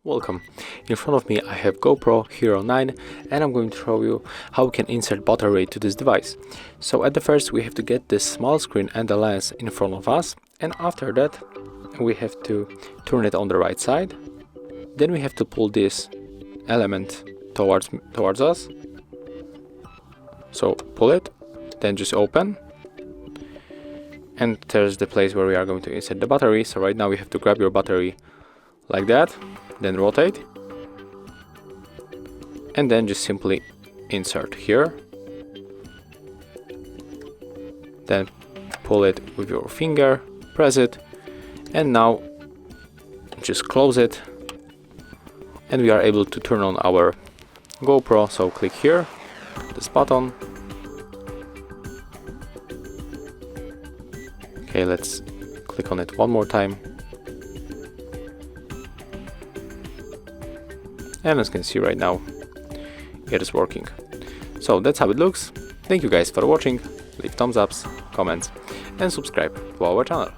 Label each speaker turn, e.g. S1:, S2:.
S1: Welcome. In front of me I have GoPro Hero 9 and I'm going to show you how we can insert battery to this device. So at the first we have to get this small screen and the lens in front of us, and after that we have to turn it on the right side. Then we have to pull this element towards us. So pull it, then just open. And there's the place where we are going to insert the battery. So right now we have to grab your battery like that, then rotate, and then just simply insert here. Then pull it with your finger, press it, and now just close it, and we are able to turn on our GoPro. So click here, this button. Okay, let's click on it one more time. And as you can see right now, it is working. So that's how it looks. Thank you guys for watching. Leave thumbs ups, comments, and subscribe to our channel.